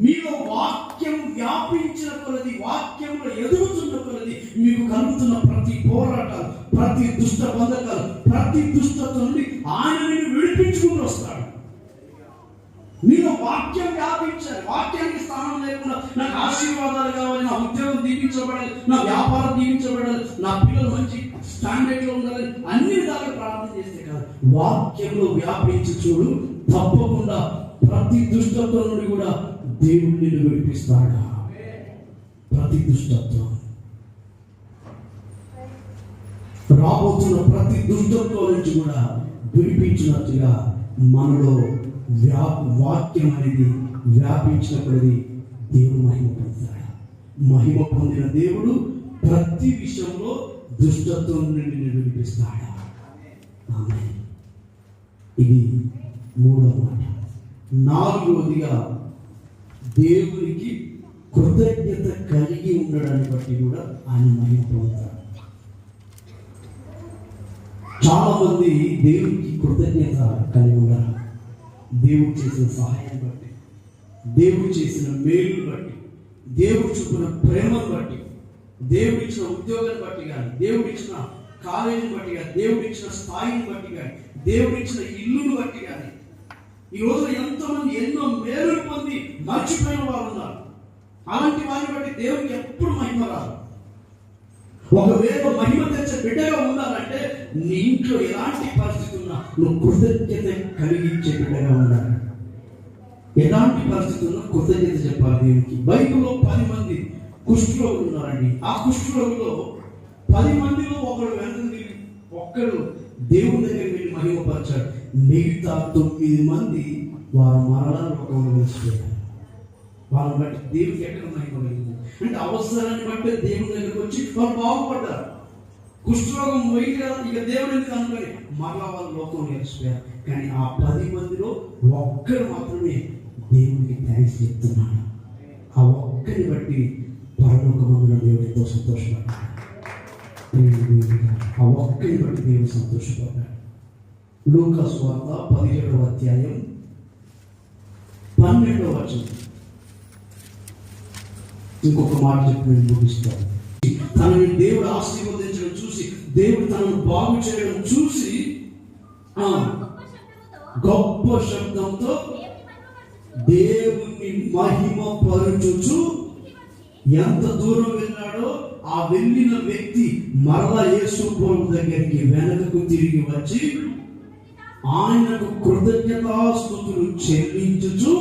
మీలో వాక్యం వ్యాపించిన కొలది, వాక్యంలో ఎదుగుతున్న కొలది మీకు కలుగుతున్న ప్రతి పోరాటాలు, ప్రతి దుష్ట బంధకాలు, ప్రతి దుష్టత నుండి ఆయన నిన్ను విడిపించుకుంటూ వస్తాడు. మీలో వాక్యం వ్యాపించాలి. వాక్యానికి స్థానం లేకుండా నాకు ఆశీర్వాదాలు కావాలి, నా ఉద్యోగం దీవించబడాలి, నా వ్యాపారం దీవించబడాలి, నా పిల్లలు మంచి స్టాండర్డ్ లో ఉండాలి, అన్ని విధాలుగా ప్రార్థన చేస్తే కాదు. వాక్యంలో వ్యాపించి చూడు, తప్పకుండా ప్రతి దుష్టత్వం నుండి కూడా దేవుడు నిన్ను విడిపిస్తాడా. ప్రతి దుష్టత్వం, రాబోతున్న ప్రతి దుష్టత్వం నుంచి కూడా విడిపించినట్టుగా మనలో వాక్యం అనేది వ్యాపించినప్పుడు దేవుడు మహిమ పొందుతాడు. మహిమ పొందిన దేవుడు ప్రతి విషయంలో దుష్టత్వం నుండి విడిపిస్తాడు. ఆమేన్. ఇది మూడవ మాట. నాలుగవదిగా దేవునికి కృతజ్ఞత కలిగి ఉండడాన్ని బట్టి కూడా ఆయన మహిమ పొందుతాడు. చాలా మంది దేవునికి కృతజ్ఞత కలిగి ఉండరు. దేవుడు చేసిన సహాయాన్ని బట్టి, దేవుడు చేసిన మేలుని బట్టి, దేవుడు చూపిన ప్రేమను బట్టి, దేవుడు ఇచ్చిన ఉద్యోగాన్ని బట్టి కానీ, దేవుడు ఇచ్చిన కాలేజీని బట్టి కానీ, దేవుడు ఇచ్చిన స్థాయిని బట్టి కానీ, దేవుడు ఇచ్చిన ఇల్లును బట్టి కానీ, ఈ రోజు ఎంతోమంది ఎన్నో మేలులు పొంది మర్చిపోయిన వారు ఉన్నారు. అలాంటి వారిని బట్టి దేవుడికి ఎప్పుడు మహిమ రాదు. ఒకవేళ మహిమ తెచ్చే బిడ్డగా ఉండాలంటే నీ ఇంట్లో ఎలాంటి పరిస్థితి ఉన్నా నువ్వు కృతజ్ఞత కలిగించే బిడ్డగా ఉండాలి. ఎలాంటి పరిస్థితి ఉన్నా కృతజ్ఞత చెప్పాలి దేవునికి. బైబిల్లో 10 మంది కుష్ఠరోగులు ఉన్నారండి. ఆ కుష్ఠరోగులో 10 మందిలో ఒకడు వెనక్కి ఒక్కడు దేవుని దగ్గరికి వెళ్ళి మహిమపరిచాడు. మిగతా 9 మంది వారు మరలా లోకంలో వేసిపోయారు. వాళ్ళని బట్టి దేవుడికి ఎక్కడ మహిమ కలిగింది అంటే అవసరాన్ని బట్టి దేవుని దగ్గరికి వచ్చి వాళ్ళు బాగుపడ్డారు. కుష్ఠరోగం పోయి కదా, ఇక దేవుడు ఎందుకు అనుకొని మరలా వాళ్ళు లోకంలో వేసిపోయారు. కానీ ఆ 10 మందిలో ఒక్కడు మాత్రమే దేవునికి థ్యాంక్స్ చెప్తున్నాడు. ఆ ఒక్కరిని బట్టి పరలోకమందున దేవుడు ఎంతో సంతోషపడ్డాడు. ఆ ఒక్కరిని బట్టి దేవుడు సంతోషపడ్డాడు. లూకా సువార్త 17వ అధ్యాయం 12వ వచనం. ఇంకొక మాట చెప్పి నేను ముగిస్తాను. తనని దేవుడు ఆశీర్వదించడం చూసి, దేవుడు తనను బాగు చేయడం చూసి గొప్ప శబ్దంతో దేవుని మహిమ పరుచుచు ఎంత దూరం వెళ్ళాడో ఆ వెళ్ళిన వ్యక్తి మరలా యేసు ప్రభు దగ్గరికి వెనకకు తిరిగి వచ్చి ఆయనకు కృతజ్ఞతాస్తుతులు చెల్లించుచు